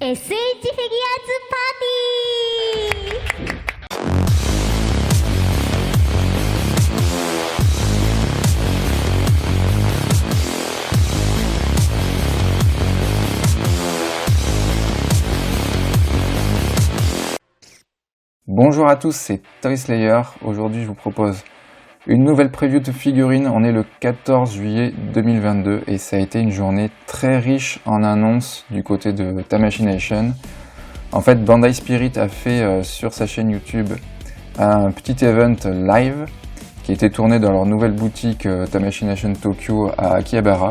SH フィギュアーズパーティー。Bonjour à tous, c'est Toy Slayer. Aujourd'hui, je vous propose une nouvelle preview de figurines. On est le 14 juillet 2022 et ça a été une journée très riche en annonces du côté de Tamashination. En fait, Bandai Spirit a fait sur sa chaîne YouTube un petit event live qui a été tourné dans leur nouvelle boutique Tamashination Tokyo à Akihabara.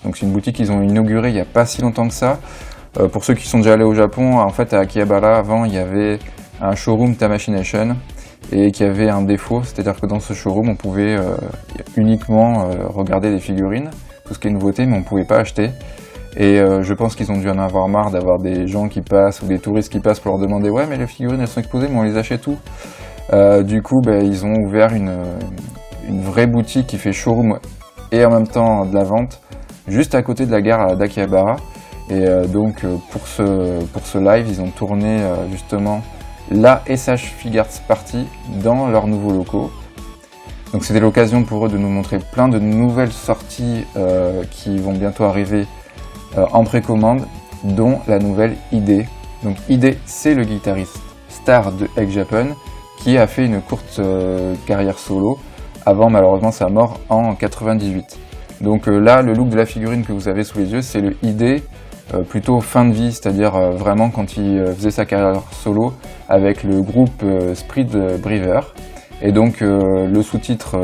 Donc c'est une boutique qu'ils ont inaugurée il n'y a pas si longtemps que ça. Pour ceux qui sont déjà allés au Japon, en fait à Akihabara, avant il y avait un showroom Tamashination et qui avait un défaut, c'est-à-dire que dans ce showroom on pouvait uniquement regarder les figurines, tout ce qui est nouveauté, mais on ne pouvait pas acheter. Et je pense qu'ils ont dû en avoir marre d'avoir des gens qui passent ou des touristes qui passent pour leur demander « Ouais, mais les figurines elles sont exposées, mais on les achète où ?» Du coup, ils ont ouvert une vraie boutique qui fait showroom et en même temps de la vente, juste à côté de la gare d'Akihabara. Et donc pour ce live, ils ont tourné justement la SH Figures Party dans leurs nouveaux locaux. Donc c'était l'occasion pour eux de nous montrer plein de nouvelles sorties qui vont bientôt arriver en précommande, dont la nouvelle ID. Donc ID, c'est le guitariste star de Egg Japan qui a fait une courte carrière solo avant malheureusement sa mort en 98. Donc là, le look de la figurine que vous avez sous les yeux, c'est le ID plutôt fin de vie, c'est-à-dire vraiment quand il faisait sa carrière solo avec le groupe Speed Breather. Et donc le sous-titre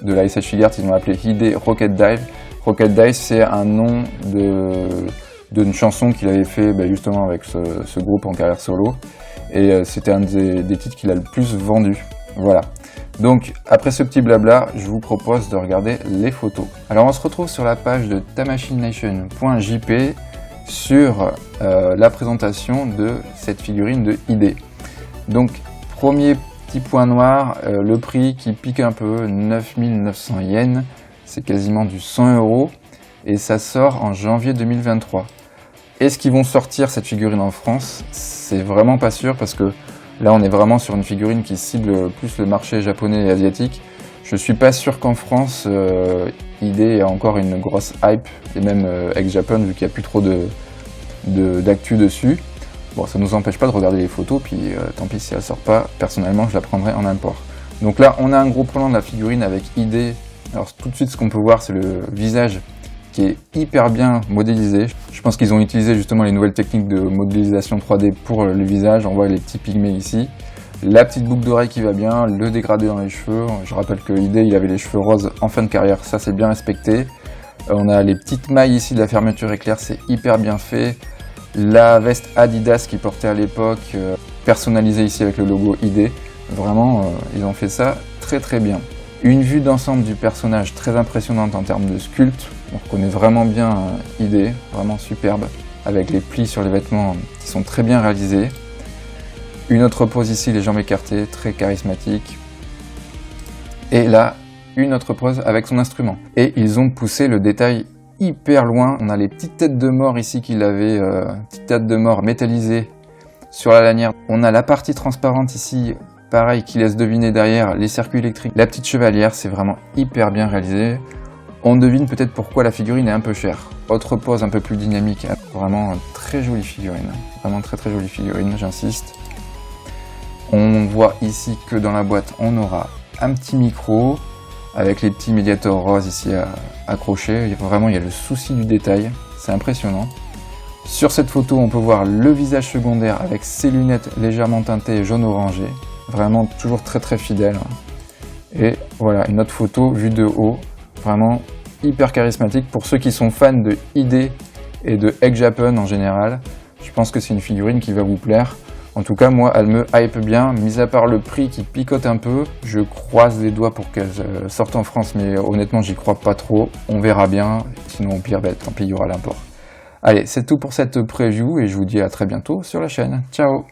de la SH Figures, ils l'ont appelé Hide Rocket Dive. Rocket Dive, c'est un nom d'une chanson qu'il avait fait justement avec ce groupe en carrière solo. Et c'était un des titres qu'il a le plus vendu. Voilà. Donc après ce petit blabla, je vous propose de regarder les photos. Alors on se retrouve sur la page de tamashination.jp sur la présentation de cette figurine de ID. Donc premier petit point noir, le prix qui pique un peu, 9900 yens, c'est quasiment du 100 € et ça sort en janvier 2023. Est-ce qu'ils vont sortir cette figurine en France? C'est vraiment pas sûr parce que là on est vraiment sur une figurine qui cible plus le marché japonais et asiatique. Je suis pas sûr qu'en France, ID ait encore une grosse hype, et même Egg Japan vu qu'il n'y a plus trop d'actu dessus. Bon, ça ne nous empêche pas de regarder les photos, puis tant pis si elle sort pas, personnellement je la prendrai en import. Donc là on a un gros plan de la figurine avec ID. Alors tout de suite ce qu'on peut voir c'est le visage qui est hyper bien modélisé. Je pense qu'ils ont utilisé justement les nouvelles techniques de modélisation 3D pour le visage. On voit les petits pygmées ici. La petite boucle d'oreille qui va bien, le dégradé dans les cheveux. Je rappelle que ID il avait les cheveux roses en fin de carrière, ça c'est bien respecté. On a les petites mailles ici de la fermeture éclair, c'est hyper bien fait. La veste Adidas qu'il portait à l'époque, personnalisée ici avec le logo ID. Vraiment, ils ont fait ça très très bien. Une vue d'ensemble du personnage très impressionnante en termes de sculpte. On reconnaît vraiment bien ID, vraiment superbe, avec les plis sur les vêtements qui sont très bien réalisés. Une autre pose ici, les jambes écartées, très charismatique. Et là, une autre pose avec son instrument. Et ils ont poussé le détail hyper loin. On a les petites têtes de mort ici qu'il avait, petites têtes de mort métallisées sur la lanière. On a la partie transparente ici, pareil, qui laisse deviner derrière les circuits électriques. La petite chevalière, c'est vraiment hyper bien réalisé. On devine peut-être pourquoi la figurine est un peu chère. Autre pose un peu plus dynamique, vraiment très jolie figurine. Vraiment très très jolie figurine, j'insiste. On voit ici que dans la boîte, on aura un petit micro avec les petits médiators roses ici accrochés. Vraiment, il y a le souci du détail, c'est impressionnant. Sur cette photo, on peut voir le visage secondaire avec ses lunettes légèrement teintées jaune-orangé. Vraiment toujours très très fidèle. Et voilà, une autre photo vue de haut, vraiment hyper charismatique. Pour ceux qui sont fans de ID et de Egg Japan en général, je pense que c'est une figurine qui va vous plaire. En tout cas, moi, elle me hype bien, mis à part le prix qui picote un peu. Je croise les doigts pour qu'elle sorte en France, mais honnêtement, j'y crois pas trop. On verra bien, sinon au pire, tant pis, il y aura l'import. Allez, c'est tout pour cette preview et je vous dis à très bientôt sur la chaîne. Ciao!